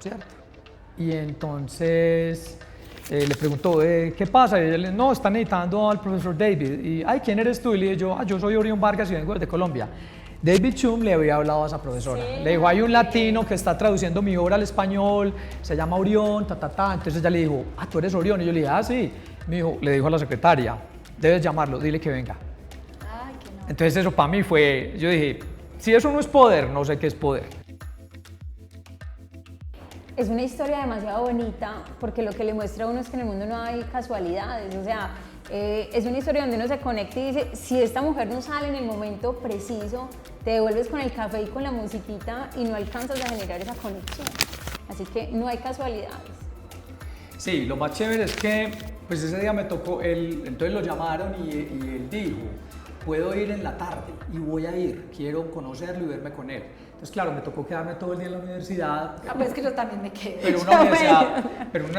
¿cierto? Y entonces le preguntó, ¿qué pasa? Y él, no, están necesitando al profesor David. Y, ay, ¿quién eres tú? Y le dije yo, yo soy Orión Vargas y vengo desde Colombia. David Chum le había hablado a esa profesora. Sí, le dijo, hay un latino que está traduciendo mi obra al español, se llama Orión, Entonces ella le dijo, tú eres Orión. Y yo le dije, sí. Le dijo a la secretaria, debes llamarlo, dile que venga. Ay, qué no. Entonces eso para mí fue, yo dije, si eso no es poder, no sé qué es poder. Es una historia demasiado bonita porque lo que le muestra a uno es que en el mundo no hay casualidades, o sea, es una historia donde uno se conecta y dice, si esta mujer no sale en el momento preciso, te devuelves con el café y con la musiquita y no alcanzas a generar esa conexión. Así que no hay casualidades. Sí, lo más chévere es que pues ese día me tocó, entonces lo llamaron y él dijo, puedo ir en la tarde y voy a ir, quiero conocerlo y verme con él. Entonces, claro, me tocó quedarme todo el día en la universidad. Pues es que yo también me quedé. Pero una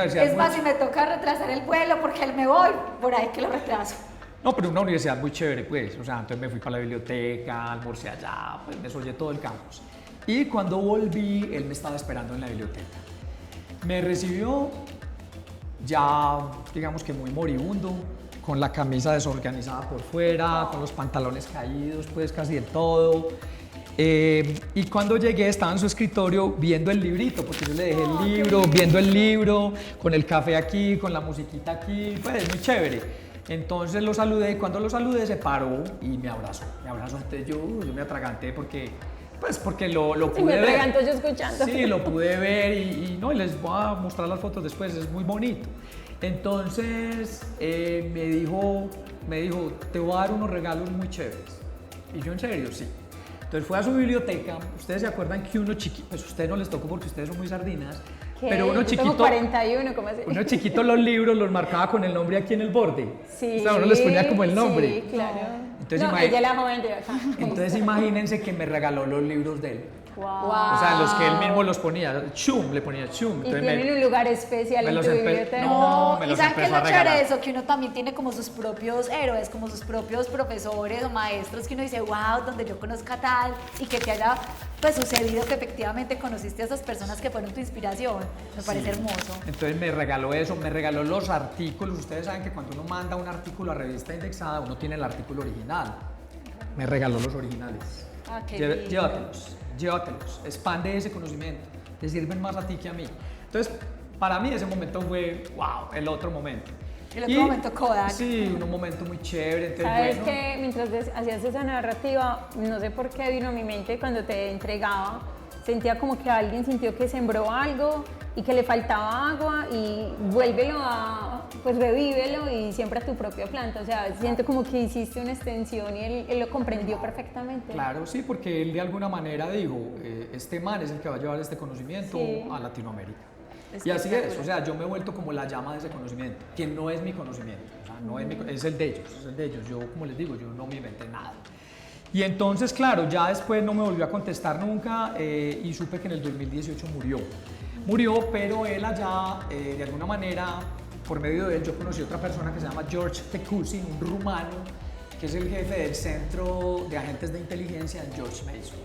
universidad Es más, si me toca retrasar el vuelo porque él me voy, por ahí que lo retraso. No, pero una universidad muy chévere, pues. O sea, entonces me fui para la biblioteca, almorcé allá, pues me soñé todo el campus. Y cuando volví, él me estaba esperando en la biblioteca. Me recibió ya, digamos que muy moribundo, con la camisa desorganizada por fuera, con los pantalones caídos, pues casi del todo. Y cuando llegué estaba en su escritorio viendo el librito, porque yo le dejé el libro, viendo el libro, con el café aquí, con la musiquita aquí, pues muy chévere. Entonces lo saludé y cuando lo saludé se paró y me abrazó. Entonces yo me atraganté porque lo pude Sí, me ver. atraganto yo escuchando. Sí, lo pude ver y les voy a mostrar las fotos después, es muy bonito. Entonces me dijo, te voy a dar unos regalos muy chéveres. Y yo, ¿en serio? Sí. Entonces fue a su biblioteca. Ustedes se acuerdan que uno chiquito, pues a ustedes no les tocó porque ustedes son muy sardinas, ¿Qué? pero uno Yo chiquito. tengo 41, ¿cómo así? Uno chiquito los libros los marcaba con el nombre aquí en el borde. Sí. O sea, uno les ponía como el nombre. Sí, claro. Entonces, No, ella es la joven de acá. Entonces imagínense que me regaló los libros de él. Wow. O sea, los que él mismo los ponía, Chum, le ponía Chum. Y Entonces tienen un lugar especial me en los tu empe- biblioteca. No, me y los ¿saben qué es empezó a lo chévere de regalar. eso? Que uno también tiene como sus propios héroes, como sus propios profesores o maestros que uno dice, wow, donde yo conozca tal y que te haya pues sucedido que efectivamente conociste a esas personas que fueron tu inspiración. Me parece hermoso. Entonces me regaló eso, me regaló los artículos. Ustedes saben que cuando uno manda un artículo a revista indexada, uno tiene el artículo original. Me regaló los originales. Ah, qué lindo. Llévatelos, expande ese conocimiento, te sirven más a ti que a mí. Entonces, para mí ese momento fue, wow, el otro momento. El otro momento Kodak. Sí, un momento muy chévere. Entonces, Sabes bueno, que mientras hacías esa narrativa, no sé por qué vino a mi mente cuando te entregaba, sentía como que alguien sintió que sembró algo y que le faltaba agua y vuélvelo pues revívelo y siembra tu propia planta. O sea, siento como que hiciste una extensión y él lo comprendió perfectamente. claro, sí, porque él de alguna manera dijo, este man es el que va a llevar este conocimiento Sí. a Latinoamérica. Y así es, o sea, yo me he vuelto como la llama de ese conocimiento, que no es mi conocimiento, o sea, no es es el de ellos, yo como les digo, yo no me inventé nada. Y entonces, claro, ya después no me volvió a contestar nunca y supe que en el 2018 murió, pero él allá, de alguna manera, por medio de él, yo conocí a otra persona que se llama George Tecusin, un rumano, que es el jefe del Centro de Agentes de Inteligencia en George Mason.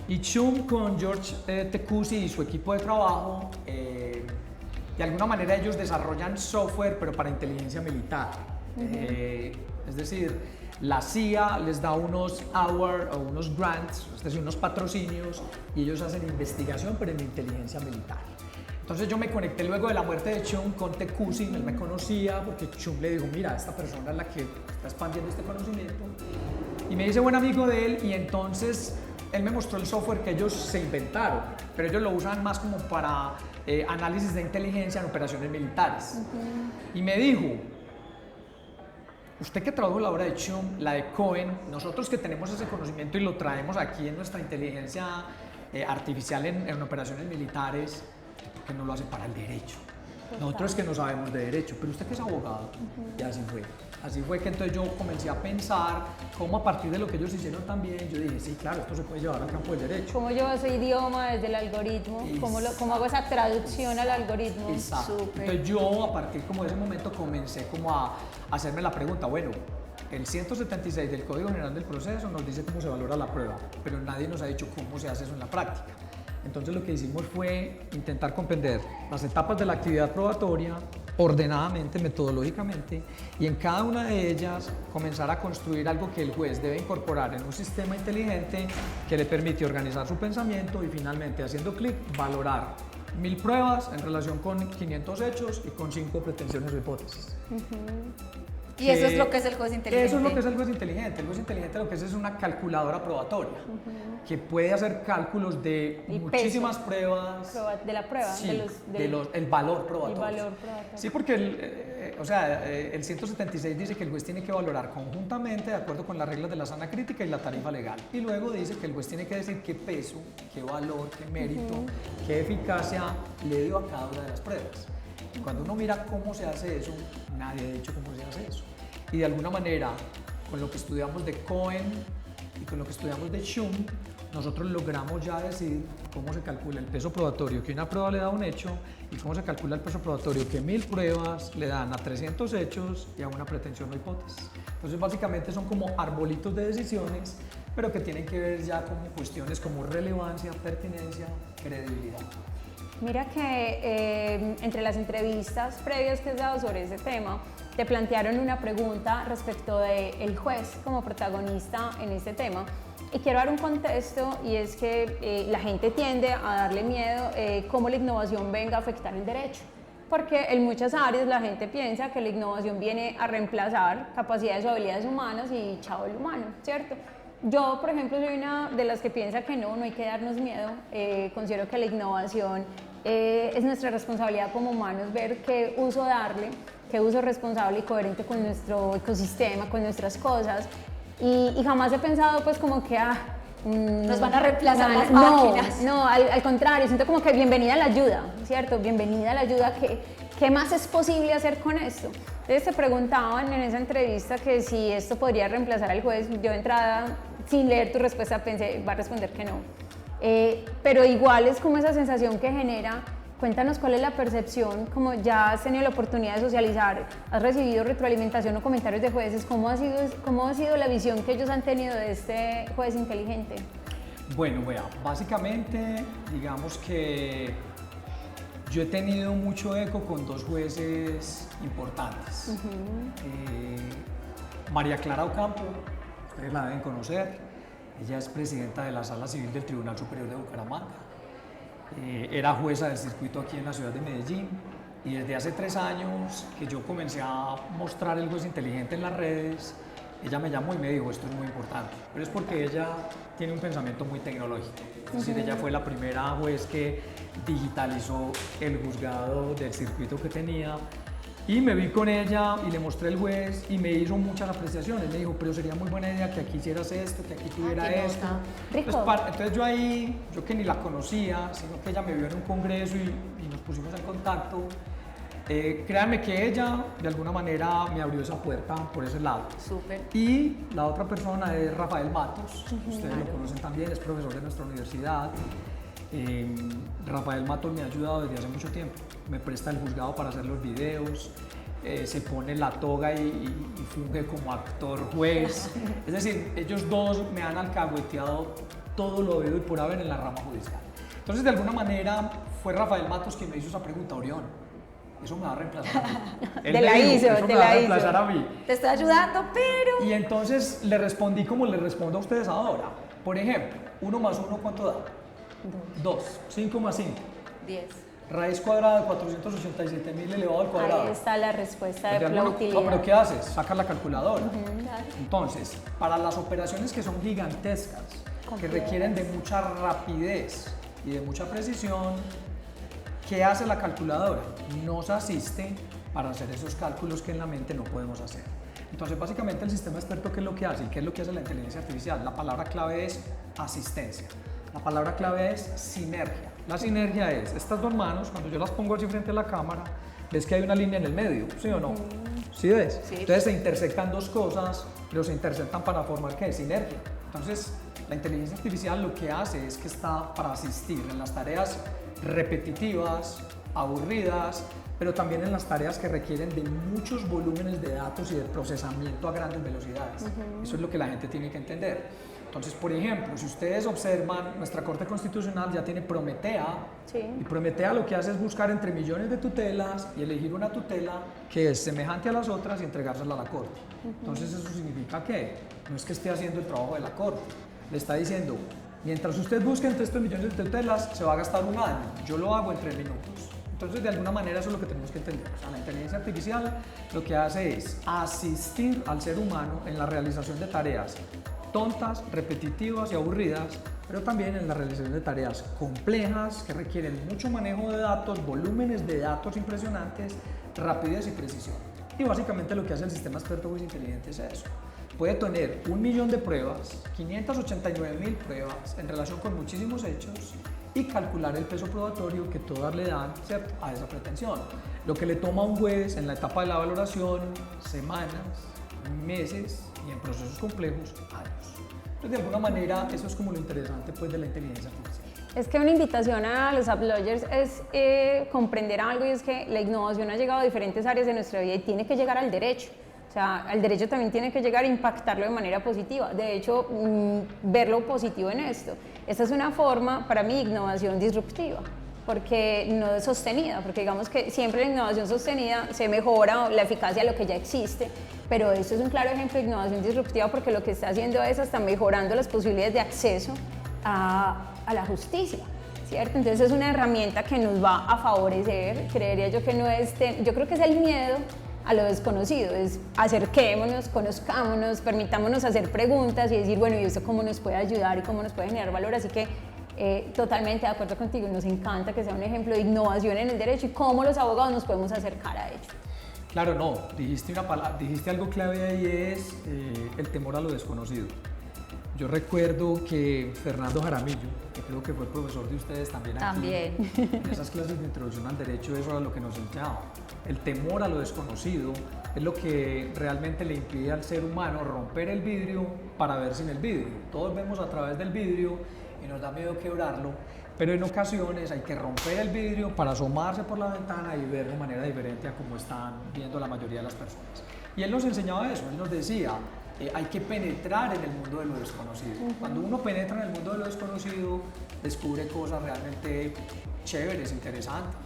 Y Chum con George Tecusi y su equipo de trabajo, de alguna manera ellos desarrollan software, pero para inteligencia militar. Es decir, la CIA les da unos awards o unos grants, es decir, unos patrocinios, y ellos hacen investigación, pero en inteligencia militar. Entonces yo me conecté luego de la muerte de Chum con Tecusi, él me conocía porque Chum le dijo, mira, esta persona es la que está expandiendo este conocimiento. Y me hice buen amigo de él y entonces él me mostró el software que ellos se inventaron, pero ellos lo usan más como para análisis de inteligencia en operaciones militares. Y me dijo, usted que tradujo la obra de Chum, la de Cohen, nosotros que tenemos ese conocimiento y lo traemos aquí en nuestra inteligencia artificial en operaciones militares, ¿por qué no lo hace para el derecho? Nosotros que no sabemos de derecho, pero usted que es abogado, y así fue. Así fue que entonces yo comencé a pensar cómo a partir de lo que ellos hicieron también, yo dije, sí, claro, esto se puede llevar al campo del derecho. ¿Cómo llevo ese idioma desde el algoritmo? ¿Cómo hago esa traducción al algoritmo? Exacto. Súper. Entonces yo a partir como de ese momento comencé como a hacerme la pregunta, bueno, el 176 del Código General del Proceso nos dice cómo se valora la prueba, pero nadie nos ha dicho cómo se hace eso en la práctica. Entonces lo que hicimos fue intentar comprender las etapas de la actividad probatoria ordenadamente, metodológicamente, y en cada una de ellas comenzar a construir algo que el juez debe incorporar en un sistema inteligente que le permite organizar su pensamiento y finalmente, haciendo clic, valorar 1000 pruebas en relación con 500 hechos y con 5 pretensiones o hipótesis. Y eso es lo que es el juez inteligente. Eso es lo que es el juez inteligente. El juez inteligente lo que es una calculadora probatoria, que puede hacer cálculos de Y muchísimas peso. pruebas. De la prueba, Sí, el valor probatorio. valor probatorio. Sí, porque el 176 dice que el juez tiene que valorar conjuntamente de acuerdo con las reglas de la sana crítica y la tarifa legal. Y luego dice que el juez tiene que decir qué peso, qué valor, qué mérito, qué eficacia le dio a cada una de las pruebas. Y cuando uno mira cómo se hace eso, nadie ha dicho cómo se hace eso. Y de alguna manera, con lo que estudiamos de Cohen y con lo que estudiamos de Schum, nosotros logramos ya decir cómo se calcula el peso probatorio que una prueba le da a un hecho y cómo se calcula el peso probatorio que 1000 pruebas le dan a 300 hechos y a una pretensión o hipótesis. Entonces, básicamente son como arbolitos de decisiones, pero que tienen que ver ya con cuestiones como relevancia, pertinencia, credibilidad. Mira que entre las entrevistas previas que has dado sobre ese tema, te plantearon una pregunta respecto del juez como protagonista en este tema. Y quiero dar un contexto, y es que la gente tiende a darle miedo cómo la innovación venga a afectar el derecho. Porque en muchas áreas la gente piensa que la innovación viene a reemplazar capacidades o habilidades humanas y chao el humano, ¿cierto? Yo, por ejemplo, soy una de las que piensa que no hay que darnos miedo. Considero que la innovación es nuestra responsabilidad como humanos ver qué uso darle, qué uso responsable y coherente con nuestro ecosistema, con nuestras cosas. Y jamás he pensado pues como que nos van a reemplazar las máquinas. No, al contrario, siento como que bienvenida a la ayuda, ¿cierto? Bienvenida a la ayuda, ¿qué más es posible hacer con esto? Entonces te preguntaban en esa entrevista que si esto podría reemplazar al juez. Yo de entrada, sin leer tu respuesta, pensé, va a responder que no. Pero igual es como esa sensación que genera. Cuéntanos cuál es la percepción, como ya has tenido la oportunidad de socializar, has recibido retroalimentación o comentarios de jueces, ¿cómo ha sido la visión que ellos han tenido de este juez inteligente? Bueno, vea, básicamente digamos que yo he tenido mucho eco con dos jueces importantes. María Clara Ocampo, ustedes la deben conocer, ella es presidenta de la Sala Civil del Tribunal Superior de Bucaramanga. Era jueza del circuito aquí en la ciudad de Medellín y desde hace 3 años que yo comencé a mostrar el juez inteligente en las redes, ella me llamó y me dijo, esto es muy importante, pero es porque ella tiene un pensamiento muy tecnológico. Es decir, ella fue la primera juez que digitalizó el juzgado del circuito que tenía. Y me vi con ella y le mostré el juez y me hizo muchas apreciaciones. Me dijo, pero sería muy buena idea que aquí hicieras esto, que aquí tuviera esto. Entonces yo que ni la conocía, sino que ella me vio en un congreso y nos pusimos en contacto. Créanme que ella de alguna manera me abrió esa puerta por ese lado. Súper. Y la otra persona es Rafael Matos, ustedes lo conocen también, es profesor de nuestra universidad. Rafael Matos me ha ayudado desde hace mucho tiempo, me presta el juzgado para hacer los videos, se pone la toga y funge como actor juez. Es decir, ellos dos me han alcahueteado todo lo debido y por haber en la rama judicial. Entonces, de alguna manera, fue Rafael Matos quien me hizo esa pregunta, Orión, eso me va a reemplazar a mí. Él te la me dijo, hizo, eso te me va a la reemplazar hizo. a mí. Te estoy ayudando, pero... Y entonces le respondí como le respondo a ustedes ahora. Por ejemplo, 1 más 1, ¿cuánto da? 2. 5 más 5. 10. Raíz cuadrada de 487.000 elevado al cuadrado. Ahí está la respuesta de Pues la no, utilidad. pero ¿qué haces? Sacas la calculadora. Claro. Entonces, para las operaciones que son gigantescas, que requieren de mucha rapidez y de mucha precisión, ¿qué hace la calculadora? Nos asiste para hacer esos cálculos que en la mente no podemos hacer. Entonces, básicamente el sistema experto, ¿qué es lo que hace? ¿Y qué es lo que hace la inteligencia artificial? La palabra clave es asistencia. La palabra clave es sinergia. La sinergia es estas dos manos, cuando yo las pongo así frente a la cámara, ves que hay una línea en el medio, ¿sí o no? ¿Sí ves? Sí. Entonces se intersectan dos cosas, pero se intersectan para formar ¿qué? Sinergia. Entonces, la inteligencia artificial lo que hace es que está para asistir en las tareas repetitivas, aburridas, pero también en las tareas que requieren de muchos volúmenes de datos y de procesamiento a grandes velocidades. Eso es lo que la gente tiene que entender. Entonces, por ejemplo, si ustedes observan, nuestra Corte Constitucional ya tiene Prometea, Sí. y Prometea lo que hace es buscar entre millones de tutelas y elegir una tutela que es semejante a las otras y entregársela a la Corte. Entonces, eso significa que no es que esté haciendo el trabajo de la Corte, le está diciendo, mientras usted busque entre estos millones de tutelas, se va a gastar un año, yo lo hago en 3 minutos. Entonces, de alguna manera, eso es lo que tenemos que entender. O sea, la inteligencia artificial lo que hace es asistir al ser humano en la realización de tareas tontas, repetitivas y aburridas, pero también en la realización de tareas complejas que requieren mucho manejo de datos, volúmenes de datos impresionantes, rapidez y precisión. Y básicamente lo que hace el sistema experto juez inteligente es eso. Puede tener 1.000.000 de pruebas, 589.000 pruebas en relación con muchísimos hechos y calcular el peso probatorio que todas le dan, ¿cierto?, a esa pretensión. Lo que le toma a un juez en la etapa de la valoración, semanas, meses y en procesos complejos, años. Entonces, de alguna manera, eso es como lo interesante pues, de la inteligencia artificial. Es que una invitación a los uploaders es comprender algo, y es que la innovación ha llegado a diferentes áreas de nuestra vida y tiene que llegar al derecho. O sea, al derecho también tiene que llegar a impactarlo de manera positiva. De hecho, ver lo positivo en esto. Esta es una forma, para mí, de innovación disruptiva, porque no es sostenida, porque digamos que siempre la innovación sostenida se mejora la eficacia de lo que ya existe, pero esto es un claro ejemplo de innovación disruptiva porque lo que está haciendo es hasta mejorando las posibilidades de acceso a la justicia, ¿cierto? Entonces es una herramienta que nos va a favorecer. Creería yo que no es, yo creo que es el miedo a lo desconocido, es acerquémonos, conozcámonos, permitámonos hacer preguntas y decir, bueno, ¿y esto cómo nos puede ayudar y cómo nos puede generar valor? Así que totalmente de acuerdo contigo, nos encanta que sea un ejemplo de innovación en el derecho y cómo los abogados nos podemos acercar a ello. Claro, no, dijiste algo clave ahí, es el temor a lo desconocido. Yo recuerdo que Fernando Jaramillo, que creo que fue profesor de ustedes también aquí, También. en esas clases de introducción al derecho, eso era lo que nos enseñaba. El temor a lo desconocido es lo que realmente le impide al ser humano romper el vidrio para ver sin el vidrio. Todos vemos a través del vidrio y nos da miedo quebrarlo, pero en ocasiones hay que romper el vidrio para asomarse por la ventana y ver de manera diferente a cómo están viendo la mayoría de las personas. Y él nos enseñaba eso, él nos decía, hay que penetrar en el mundo de lo desconocido. Cuando uno penetra en el mundo de lo desconocido, descubre cosas realmente chéveres, interesantes,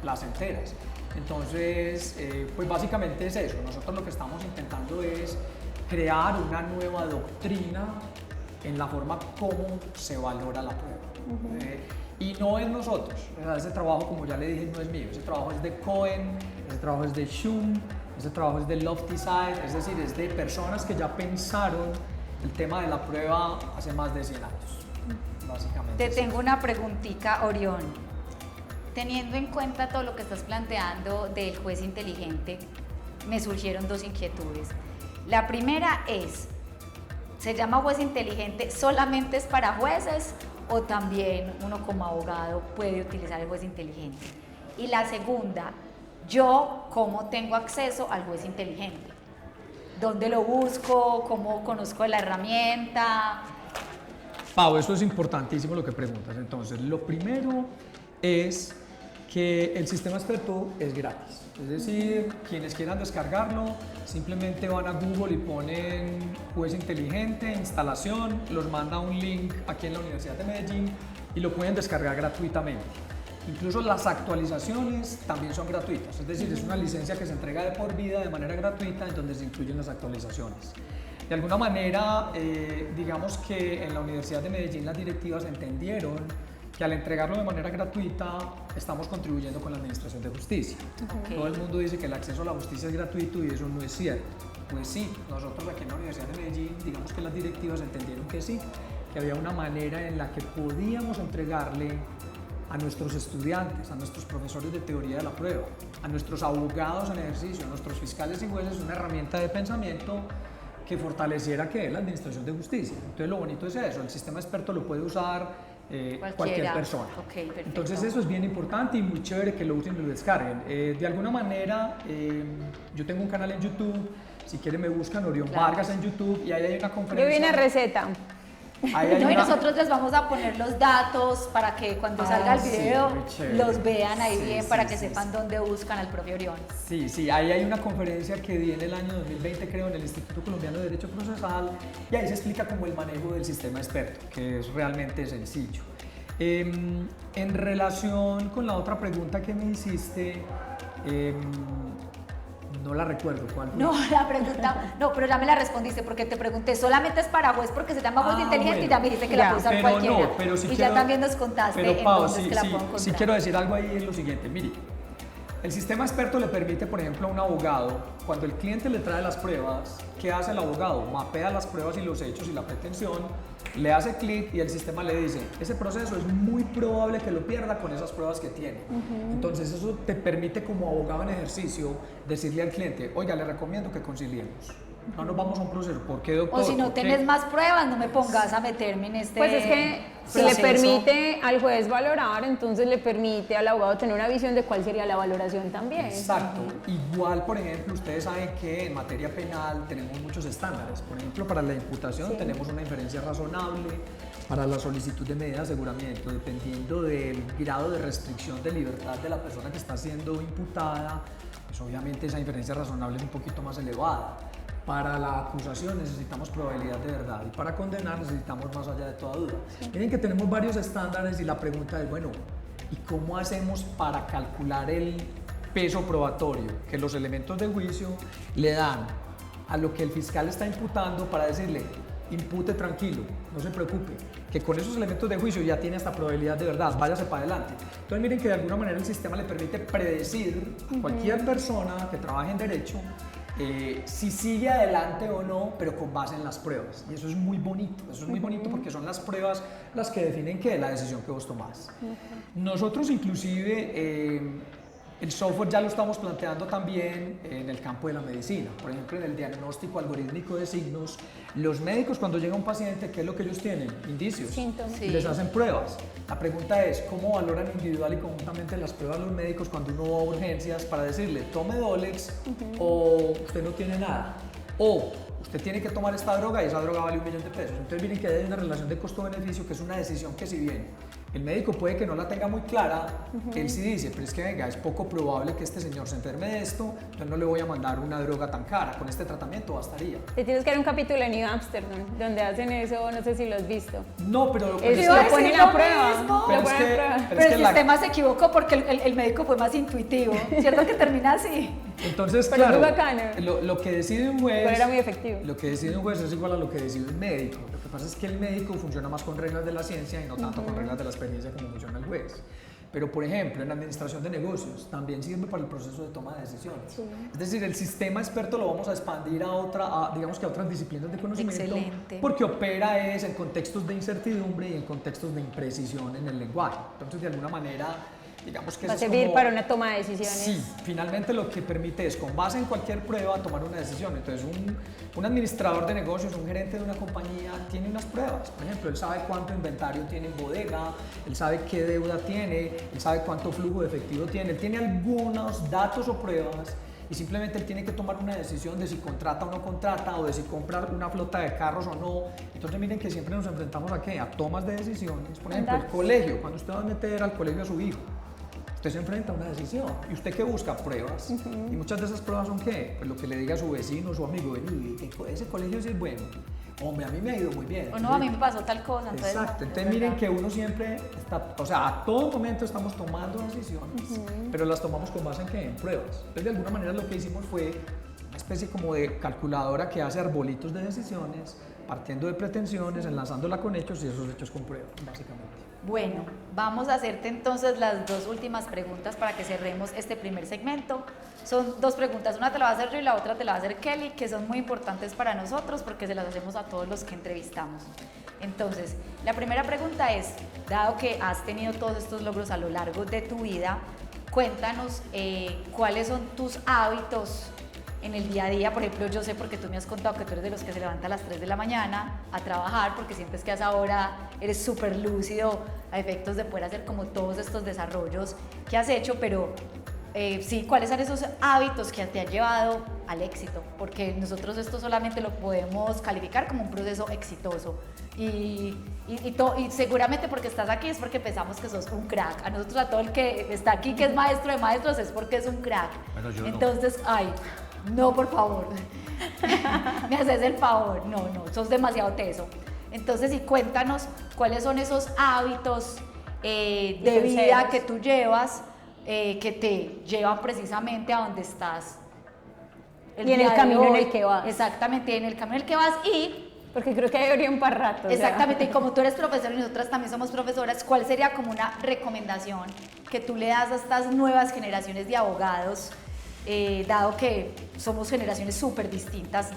placenteras. Entonces, pues básicamente es eso. Nosotros lo que estamos intentando es crear una nueva doctrina en la forma como se valora la prueba. Y no es nosotros. O sea, ese trabajo, como ya le dije, no es mío. Ese trabajo es de Cohen, ese trabajo es de Shum, ese trabajo es de Lofty-Side, es decir, es de personas que ya pensaron el tema de la prueba hace más de 100 años, básicamente. Te tengo una preguntita, Orión. Teniendo en cuenta todo lo que estás planteando del juez inteligente, me surgieron dos inquietudes. La primera es, ¿se llama juez inteligente solamente es para jueces o también uno como abogado puede utilizar el juez inteligente? Y la segunda, ¿yo cómo tengo acceso al juez inteligente? ¿Dónde lo busco? ¿Cómo conozco la herramienta? Pau, eso es importantísimo lo que preguntas. Entonces, lo primero es que el sistema experto es gratis. Es decir, quienes quieran descargarlo, simplemente van a Google y ponen juez inteligente, instalación, los manda un link aquí en la Universidad de Medellín y lo pueden descargar gratuitamente. Incluso las actualizaciones también son gratuitas, es decir, es una licencia que se entrega de por vida de manera gratuita en donde se incluyen las actualizaciones. De alguna manera, digamos que en la Universidad de Medellín las directivas entendieron que al entregarlo de manera gratuita estamos contribuyendo con la administración de justicia. Okay. Todo el mundo dice que el acceso a la justicia es gratuito y eso no es cierto. Pues sí, nosotros aquí en la Universidad de Medellín, digamos que las directivas entendieron que sí, que había una manera en la que podíamos entregarle a nuestros estudiantes, a nuestros profesores de teoría de la prueba, a nuestros abogados en ejercicio, a nuestros fiscales y jueces una herramienta de pensamiento que fortaleciera que es la administración de justicia. Entonces lo bonito es eso, el sistema experto lo puede usar cualquier persona. Okay, entonces eso es bien importante y muy chévere que lo usen y lo descarguen. De alguna manera, yo tengo un canal en YouTube, si quieren me buscan Orión Vargas en YouTube y ahí hay una conferencia. Yo vi una receta. Ahí hay No, y una- nosotros les vamos a poner los datos para que cuando salga el sí, video muy chévere. los vean ahí Sí, bien sí, para que sí, sepan sí. dónde buscan al profe Orión. Sí, ahí hay una conferencia que di en el año 2020, creo, en el Instituto Colombiano de Derecho Procesal, y ahí se explica como el manejo del sistema experto, que es realmente sencillo. En relación con la otra pregunta que me hiciste, no la recuerdo, ¿cuál fue? No, la pregunta, no, pero ya me la respondiste porque te pregunté, ¿solamente es para juez porque se llama juez inteligente? Bueno. Y ya me dijiste que Ya, la puede usar Pero cualquiera. no, pero sí y quiero- ya también nos contaste Pero en Pau, dónde es que la puedo encontrar. sí quiero decir algo ahí, es lo siguiente, mire, el sistema experto le permite, por ejemplo, a un abogado, cuando el cliente le trae las pruebas, ¿qué hace el abogado? Mapea las pruebas y los hechos y la pretensión, le hace clic y el sistema le dice, ese proceso es muy probable que lo pierda con esas pruebas que tiene. Entonces eso te permite como abogado en ejercicio decirle al cliente, oiga, le recomiendo que conciliemos. No nos vamos a un proceso. ¿Por qué, doctor? O si no ¿Por qué? tienes más pruebas, no me pongas a meterme en este Pues es que si le proceso. permite al juez valorar, entonces le permite al abogado tener una visión de cuál sería la valoración también. Exacto. Igual, por ejemplo, ustedes saben que en materia penal tenemos muchos estándares. Por ejemplo, para la imputación Sí. tenemos una inferencia razonable, para la solicitud de medida de aseguramiento, dependiendo del grado de restricción de libertad de la persona que está siendo imputada, pues obviamente esa inferencia razonable es un poquito más elevada. Para la acusación necesitamos probabilidad de verdad y para condenar necesitamos más allá de toda duda. Miren que tenemos varios estándares y la pregunta es, bueno, ¿y cómo hacemos para calcular el peso probatorio que los elementos de juicio le dan a lo que el fiscal está imputando para decirle, impute tranquilo, no se preocupe, que con esos elementos de juicio ya tiene esta probabilidad de verdad, váyase para adelante? Entonces miren que de alguna manera el sistema le permite predecir a cualquier persona que trabaje en derecho si sigue adelante o no, pero con base en las pruebas. Y eso es muy bonito, eso es muy bonito porque son las pruebas las que definen qué es la decisión que vos tomás. Nosotros inclusive el software ya lo estamos planteando también en el campo de la medicina. Por ejemplo, en el diagnóstico algorítmico de signos, los médicos cuando llega un paciente, ¿qué es lo que ellos tienen? Indicios. Síntomas. Y les hacen pruebas. La pregunta es, ¿cómo valoran individual y conjuntamente las pruebas los médicos cuando uno va a urgencias para decirle, tome Dolex o usted no tiene nada? O usted tiene que tomar esta droga y esa droga vale $1 millón. Entonces miren que hay una relación de costo-beneficio que es una decisión que si bien el médico puede que no la tenga muy clara, él sí dice, pero es que venga, es poco probable que este señor se enferme de esto, entonces no le voy a mandar una droga tan cara, con este tratamiento bastaría. Te tienes que dar un capítulo en New Amsterdam donde hacen eso, no sé si lo has visto. No, pero... Eso iba a lo ponen decir a lo prueba. mismo. Lo Pero es ponen que- a prueba. Pero es el que la- sistema se equivocó porque el médico fue más intuitivo, ¿cierto que termina así? Entonces, Pero es claro, muy bacano. lo que decide un juez... Pero era muy efectivo. Lo que decide un juez es igual a lo que decide un médico. Lo que pasa es que el médico funciona más con reglas de la ciencia y no tanto con reglas de la experiencia como funciona el juez. Pero, por ejemplo, en la administración de negocios también sirve para el proceso de toma de decisiones. Es decir, el sistema experto lo vamos a expandir digamos que a otras disciplinas de conocimiento. Excelente. Porque opera es en contextos de incertidumbre y en contextos de imprecisión en el lenguaje. Entonces, de alguna manera, digamos que Va a eso es servir como- para una toma de decisiones. Sí, finalmente lo que permite es, con base en cualquier prueba, tomar una decisión. Entonces, un administrador de negocios, un gerente de una compañía, tiene unas pruebas. Por ejemplo, él sabe cuánto inventario tiene en bodega, él sabe qué deuda tiene, él sabe cuánto flujo de efectivo tiene, él tiene algunos datos o pruebas y simplemente él tiene que tomar una decisión de si contrata o no contrata o de si comprar una flota de carros o no. Entonces miren que siempre nos enfrentamos a ¿qué? A tomas de decisiones. Por ejemplo, el Datos. colegio, cuando usted va a meter al colegio a su hijo, usted se enfrenta a una decisión. ¿Y usted qué busca? Pruebas. Y muchas de esas pruebas son ¿qué? Pues lo que le diga a su vecino, su amigo, vení, ese colegio sí es bueno. Hombre, a mí me ha ido muy bien. O no, a mí me pasó tal cosa. Entonces, Exacto, es entonces miren verdad. que uno siempre está, o sea, a todo momento estamos tomando decisiones, pero las tomamos con base en ¿qué? En pruebas. Entonces de alguna manera lo que hicimos fue una especie como de calculadora que hace arbolitos de decisiones, partiendo de pretensiones, enlazándola con hechos y esos hechos con pruebas, básicamente. Bueno, vamos a hacerte entonces las dos últimas preguntas para que cerremos este primer segmento. Son dos preguntas, una te la va a hacer yo y la otra te la va a hacer Kelly, que son muy importantes para nosotros porque se las hacemos a todos los que entrevistamos. Entonces, la primera pregunta es, dado que has tenido todos estos logros a lo largo de tu vida, cuéntanos cuáles son tus hábitos en el día a día. Por ejemplo, yo sé porque tú me has contado que tú eres de los que se levanta a las 3 de la mañana a trabajar porque sientes que a esa hora eres súper lúcido a efectos de poder hacer como todos estos desarrollos que has hecho, pero sí, ¿cuáles son esos hábitos que te han llevado al éxito? Porque nosotros esto solamente lo podemos calificar como un proceso exitoso. Y seguramente porque estás aquí es porque pensamos que sos un crack. A nosotros, a todo el que está aquí, que es maestro de maestros, es porque es un crack. Bueno, yo entonces, ay, no, por favor. Me haces el favor. No, sos demasiado teso. Entonces, y cuéntanos cuáles son esos hábitos de vida que tú llevas, que te llevan precisamente a donde estás. Y en el camino en el que vas. Exactamente, en el camino en el que vas y... Porque creo que habría un par rato. Exactamente, y como tú eres profesor y nosotras también somos profesoras, ¿cuál sería como una recomendación que tú le das a estas nuevas generaciones de abogados, dado que somos generaciones súper distintas,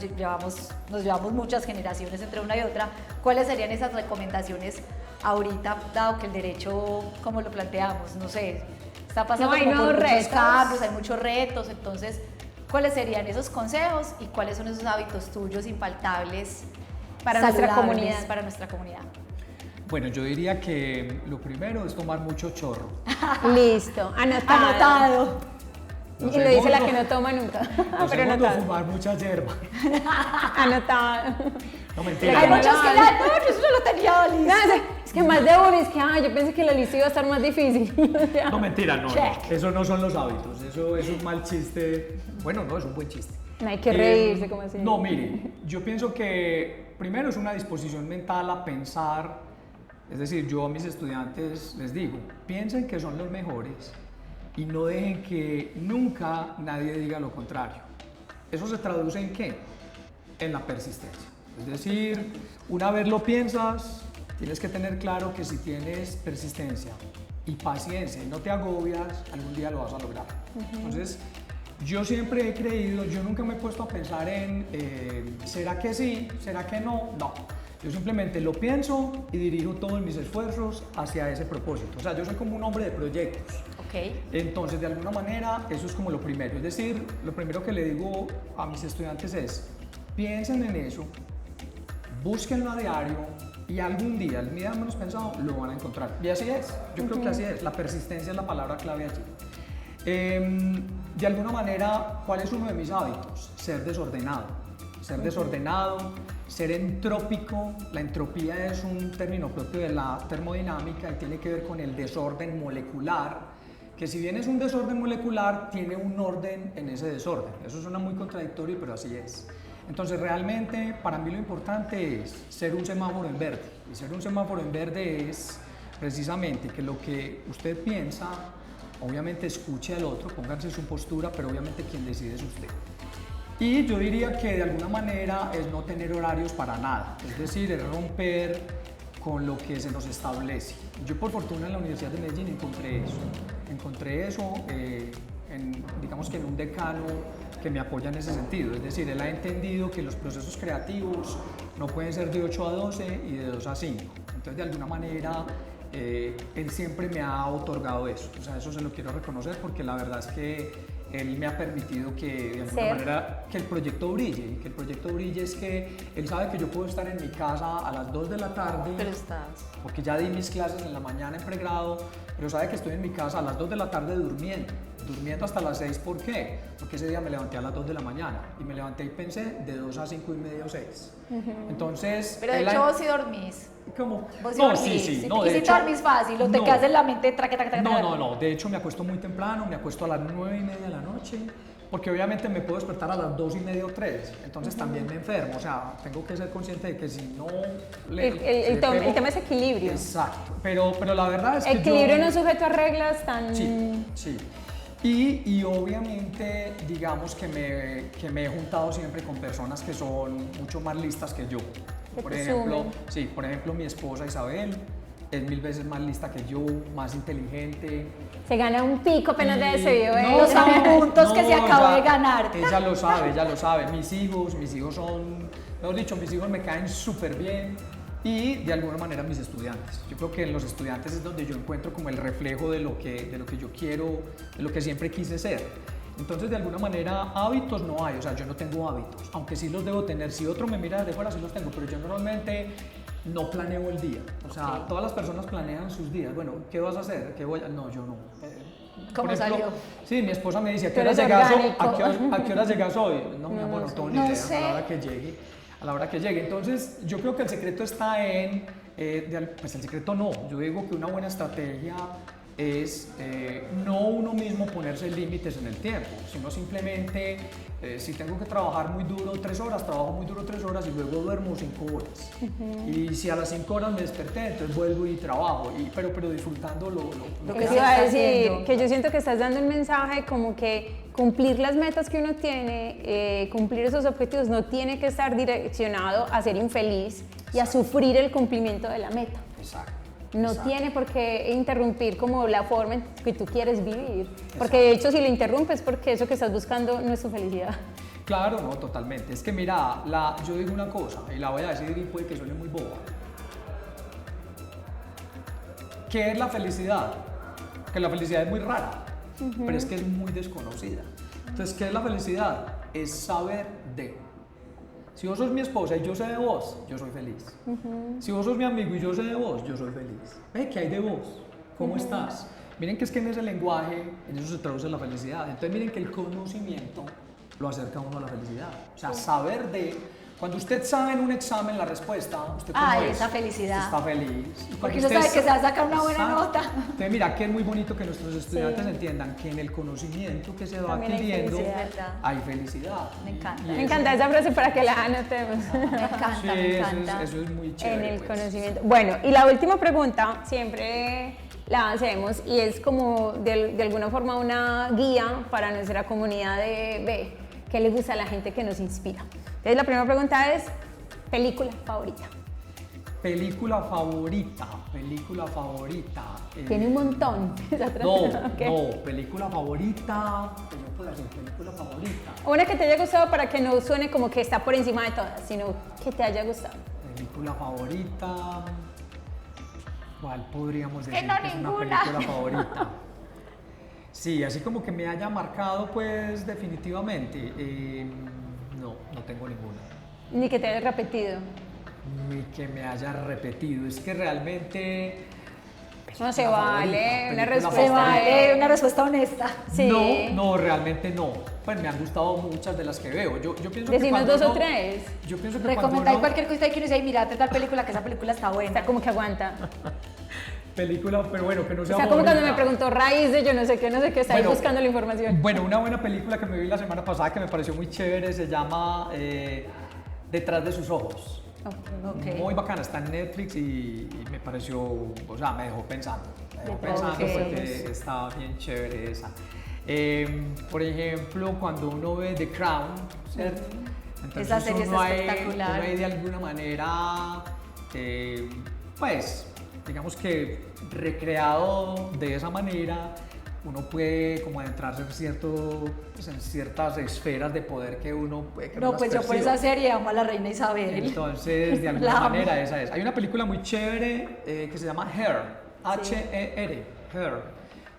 nos llevamos muchas generaciones entre una y otra? ¿Cuáles serían esas recomendaciones ahorita, dado que el derecho, como lo planteamos, no sé, está pasando hay como por nuevos muchos retos. cambios, hay muchos retos? Entonces, ¿cuáles serían esos consejos y cuáles son esos hábitos tuyos infaltables para nuestra saludables comunidad? Para nuestra comunidad. Bueno, yo diría que lo primero es tomar mucho chorro. Listo, anotado. Anotado. Lo Y lo dice la segundo- que no toma nunca. Lo Pero segundo, anotado. fumar mucha hierba. Anotado. No, mentira. Hay no. muchos que ya, no, yo eso no lo tenía listo. No, es que más de uno, es que yo pensé que lo listo iba a estar más difícil. O sea, No, mentira, no. Check. Eso no son los hábitos. Eso es un mal chiste. Bueno, no, es un buen chiste. no hay que reírse, como así. No, mire, yo pienso que primero es una disposición mental a pensar, es decir, yo a mis estudiantes les digo, piensen que son los mejores y no dejen que nunca nadie diga lo contrario. ¿Eso se traduce en qué? En la persistencia. Es decir, una vez lo piensas, tienes que tener claro que si tienes persistencia y paciencia y no te agobias, algún día lo vas a lograr. Entonces, yo siempre he creído, yo nunca me he puesto a pensar en ¿será que sí? ¿Será que no? No. Yo simplemente lo pienso y dirijo todos mis esfuerzos hacia ese propósito. O sea, yo soy como un hombre de proyectos. Ok. Entonces, de alguna manera, eso es como lo primero. Es decir, lo primero que le digo a mis estudiantes es, piensen en eso, búsquenlo a diario y algún día, el día menos pensado, lo van a encontrar. Y así es, yo creo que así es. La persistencia es la palabra clave allí. De alguna manera, ¿cuál es uno de mis hábitos? Ser desordenado. Ser desordenado, ser entrópico. La entropía es un término propio de la termodinámica y tiene que ver con el desorden molecular, que si bien es un desorden molecular, tiene un orden en ese desorden. Eso suena muy contradictorio, pero así es. Entonces, realmente, para mí lo importante es ser un semáforo en verde. Y ser un semáforo en verde es precisamente que lo que usted piensa, obviamente escuche al otro, pónganse su postura, pero obviamente quien decide es usted. Y yo diría que de alguna manera es no tener horarios para nada, es decir, es romper con lo que se nos establece. Yo por fortuna en la Universidad de Medellín encontré eso digamos que en un decano que me apoya en ese sentido, es decir, él ha entendido que los procesos creativos no pueden ser de 8 a 12 y de 2 a 5, entonces de alguna manera él siempre me ha otorgado eso, o sea, eso se lo quiero reconocer porque la verdad es que él me ha permitido que de alguna manera que el proyecto brille, y que el proyecto brille es que él sabe que yo puedo estar en mi casa a las 2 de la tarde, Pero estás. porque ya di mis clases en la mañana en pregrado, pero sabe que estoy en mi casa a las 2 de la tarde durmiendo hasta las 6, ¿por qué? Porque ese día me levanté a las 2 de la mañana y me levanté y pensé de 2 a 5 y medio o 6. Entonces... Pero de hecho vos sí dormís. ¿Cómo? Vos sí No, dormís. sí. Y No, si de hecho, dormís fácil, o te no. quedas en la mente traque. No. De hecho, me acuesto muy temprano, me acuesto a las 9:30 de la noche, porque obviamente me puedo despertar a las 2:30 o 3. Entonces también me enfermo. O sea, tengo que ser consciente de que si no... El tema es equilibrio. Exacto. Pero la verdad es que Equilibrio yo... no sujeto a reglas tan... Sí. Y obviamente, digamos que me he juntado siempre con personas que son mucho más listas que yo. Por ejemplo, mi esposa Isabel es 1000 veces más lista que yo, más inteligente. Se gana un pico apenas de ese video. Los puntos que se acabó de ganar. Ella lo sabe. Mis hijos son, mejor dicho, mis hijos me caen súper bien. Y de alguna manera mis estudiantes. Yo creo que en los estudiantes es donde yo encuentro como el reflejo de lo que yo quiero, de lo que siempre quise ser. Entonces, de alguna manera, hábitos no hay, o sea, yo no tengo hábitos, aunque sí los debo tener. Si otro me mira desde fuera, sí los tengo, pero yo normalmente no planeo el día. O sea, todas las personas planean sus días. Bueno, ¿qué vas a hacer? ¿Qué voy a...? No, yo no. ¿Cómo salió? Sí, mi esposa me dice, ¿a qué Tú hora eres llegas hoy? orgánico. ¿A qué hora llegas hoy? No, mi amor, no tengo ni No idea. sé. A la hora que llegue. A la hora que llegue. Entonces, yo creo que el secreto está en... pues el secreto no. Yo digo que una buena estrategia es no uno mismo ponerse límites en el tiempo, sino simplemente si tengo que trabajar muy duro 3 horas, trabajo muy duro 3 horas y luego duermo 5 horas. Y si a las 5 horas me desperté, entonces vuelvo y trabajo, pero disfrutando lo que Eso se iba a está decir, haciendo. que yo siento que estás dando un mensaje como que cumplir las metas que uno tiene, cumplir esos objetivos, no tiene que estar direccionado a ser infeliz y a sufrir el cumplimiento de la meta. Exacto. No Exacto. tiene por qué interrumpir como la forma en que tú quieres vivir. Porque de hecho si lo interrumpes porque eso que estás buscando no es tu felicidad. Claro, no, totalmente. Es que mira, yo digo una cosa y la voy a decir y puede que suene muy boba. ¿Qué es la felicidad? Que la felicidad es muy rara, pero es que es muy desconocida. Entonces, ¿qué es la felicidad? Es saber de. Si vos sos mi esposa y yo sé de vos, yo soy feliz. Si vos sos mi amigo y yo sé de vos, yo soy feliz. ¿Qué hay de vos? ¿Cómo estás? Miren que es que en ese lenguaje, en eso se traduce la felicidad. Entonces miren que el conocimiento lo acerca a uno a la felicidad. O sea, saber de... Cuando usted sabe en un examen la respuesta, ¿usted cómo es? Esa felicidad. Usted está feliz. Y Porque cuando uno usted sabe que se va a sacar una buena Exacto. nota. Entonces mira que es muy bonito que nuestros estudiantes entiendan que en el conocimiento que se va También hay adquiriendo felicidad. hay felicidad. Me encanta. Y Me eso- encanta esa frase para que la anotemos. Me encanta, Sí, me eso encanta. es muy En chévere. el pues. conocimiento. Bueno, y la última pregunta siempre la hacemos y es como de alguna forma una guía para nuestra comunidad de B. ¿Qué le gusta a la gente que nos inspira? Entonces la primera pregunta es, ¿película favorita? Película favorita, película favorita. Tiene un montón. No, Ok. no, película favorita. ¿Qué yo puedo decir? Película favorita. Una que te haya gustado para que no suene como que está por encima de todas, sino que te haya gustado. Película favorita. ¿Cuál podríamos decir no, que es una ninguna. película favorita? Sí, así como que me haya marcado, pues definitivamente. No tengo ninguna. Ni que te haya repetido. Ni que me haya repetido. Es que realmente. No se película vale, favorita, una película respuesta Se favorita. vale una respuesta honesta. Sí. No, realmente no. Pues me han gustado muchas de las que veo. Yo pienso que Decinos cuando 2 o uno- 3. Yo pienso que cuando Recomendáis uno- cualquier cosa y que uno dice, "Ay, mírate tal película, que esa película está buena". Está como que aguanta. película, pero bueno, que no O sea sea, como cuando me favorita. preguntó raíz de yo no sé qué, está ahí Bueno, buscando la información. Bueno, una buena película que me vi la semana pasada que me pareció muy chévere se llama Detrás de sus ojos. Ok. Muy bacana, está en Netflix y me pareció, o sea, me dejó pensando. Me dejó Detrás de pensando sus porque ojos. estaba bien chévere esa. Por ejemplo, cuando uno ve The Crown, ¿cierto? Entonces Esa serie es uno ahí- espectacular. uno ahí de alguna manera, pues, digamos que recreado de esa manera, uno puede como adentrarse en ciertas esferas de poder que uno puede que No, las pues yo por perciba. esa serie amo a la reina Isabel. Entonces, de La alguna amo. manera esa es. Hay una película muy chévere que se llama Her, H-E-R, Her,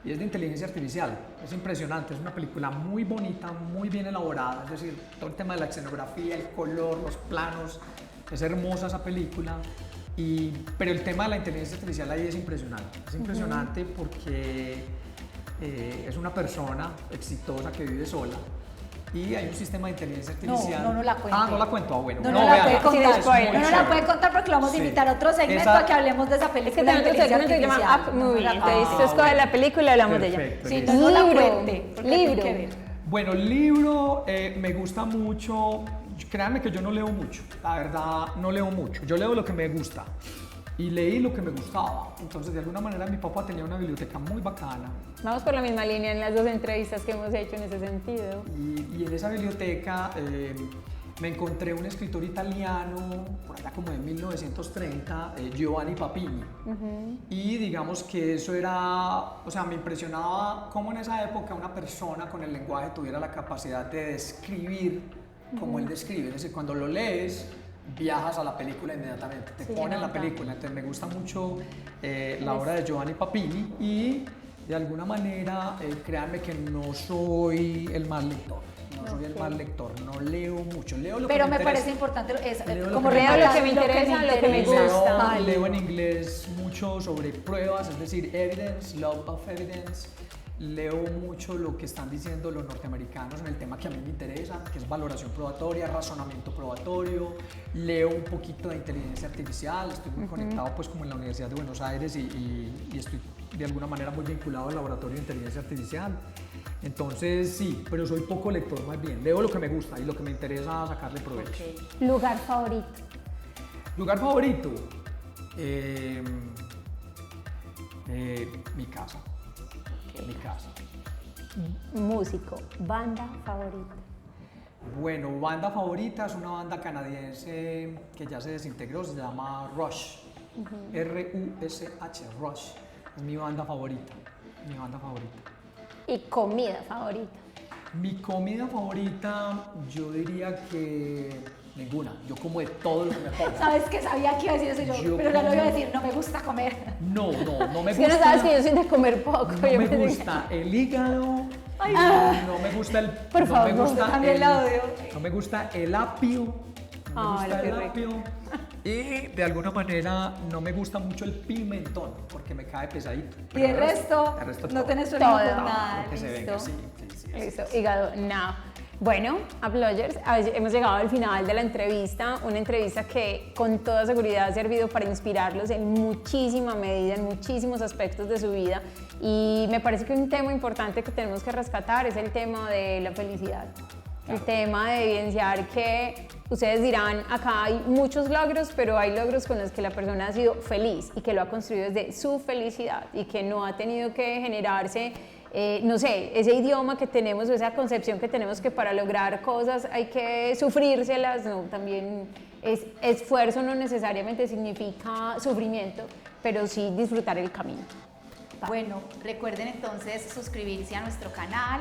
y es de inteligencia artificial. Es impresionante, es una película muy bonita, muy bien elaborada, es decir, todo el tema de la escenografía, el color, los planos, es hermosa esa película. Pero el tema de la inteligencia artificial ahí es impresionante porque es una persona exitosa que vive sola y hay un sistema de inteligencia artificial. No la cuente. Ah, no la cuento. Ah, bueno. No la puede véanla. contar. Sin spoiler. Es muy No la chévere. puede contar porque lo vamos a Sí. invitar a otro segmento Esa- a que hablemos de esa Es que película de tenemos otro inteligencia segmento que se llama Up artificial. Movie. No la Entonces tú cuente. escoges la película y hablamos de ella. Perfecto, Sí, listo. no la Libro, cuente. porque hay libro. que ver. Bueno, el libro me gusta mucho. Créanme que yo no leo mucho. La verdad, no leo mucho. Yo leo lo que me gusta. Y leí lo que me gustaba. Entonces, de alguna manera, mi papá tenía una biblioteca muy bacana. Vamos por la misma línea en las dos entrevistas que hemos hecho en ese sentido. Y en esa biblioteca me encontré un escritor italiano, por allá como de 1930, Giovanni Papini. Y digamos que eso era, o sea, me impresionaba cómo en esa época una persona con el lenguaje tuviera la capacidad de describir como él describe. Es decir, cuando lo lees, viajas a la película inmediatamente, te Sí, ponen la nota. película. Entonces me gusta mucho la obra de Giovanni Papini y De alguna manera, créanme que no soy el más lector. No soy el más lector, no leo mucho. Leo lo Pero que me interesa. parece importante, Como leo lo que me interesa, lo que me gusta. Leo en inglés mucho sobre pruebas, es decir, evidence, love of evidence. Leo mucho lo que están diciendo los norteamericanos en el tema que a mí me interesa, que es valoración probatoria, razonamiento probatorio. Leo un poquito de inteligencia artificial, estoy muy conectado pues como en la Universidad de Buenos Aires y estoy de alguna manera muy vinculado al laboratorio de inteligencia artificial. Entonces sí, pero soy poco lector más bien. Leo lo que me gusta y lo que me interesa sacarle provecho. Okay. Lugar favorito. Lugar favorito, mi casa. Mi casa. Músico. Banda favorita. Bueno, banda favorita es una banda canadiense que ya se desintegró, se llama Rush. R-U-S-H, Rush. Es mi banda favorita. Mi banda favorita. Y comida favorita. Mi comida favorita, yo diría que ninguna. Yo como de todo lo que me ponga. ¿Sabes qué? Sabía que iba a decir eso yo, pero ya lo iba a decir, no me gusta comer. No me gusta. Es que no sabes que yo soy de comer poco. No me gusta el hígado. Ay, No me gusta el. Por no favor, me gusta también el, la odio. No me gusta el apio. No me Ay, gusta qué el rico. apio. Y de alguna manera no me gusta mucho el pimentón porque me cae pesadito. Y Pero el resto, no no tenés problema Todo. con nada. Lo que se venga, listo. sí. Listo, hígado, no. Bueno, Uploggers, hemos llegado al final de la entrevista, una entrevista que con toda seguridad ha servido para inspirarlos en muchísima medida, en muchísimos aspectos de su vida, y me parece que un tema importante que tenemos que rescatar es el tema de la felicidad. El tema de evidenciar que ustedes dirán, acá hay muchos logros, pero hay logros con los que la persona ha sido feliz y que lo ha construido desde su felicidad y que no ha tenido que generarse, no sé, ese idioma que tenemos o esa concepción que tenemos que para lograr cosas hay que sufrírselas, no, también esfuerzo no necesariamente significa sufrimiento, pero sí disfrutar el camino. Bueno, recuerden entonces suscribirse a nuestro canal,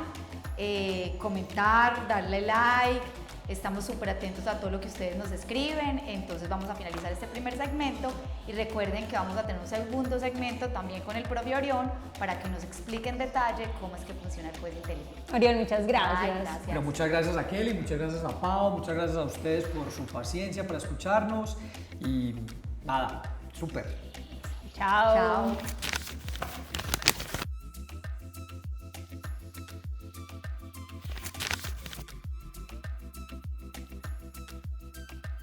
comentar, darle like. Estamos súper atentos a todo lo que ustedes nos escriben. Entonces vamos a finalizar este primer segmento y recuerden que vamos a tener un segundo segmento también con el propio Orión para que nos explique en detalle cómo es que funciona el juez inteligente. Orión, muchas gracias. Ay, gracias. Pero muchas gracias a Kelly, muchas gracias a Pau, muchas gracias a ustedes por su paciencia, para escucharnos y nada, súper. Chao. Chao.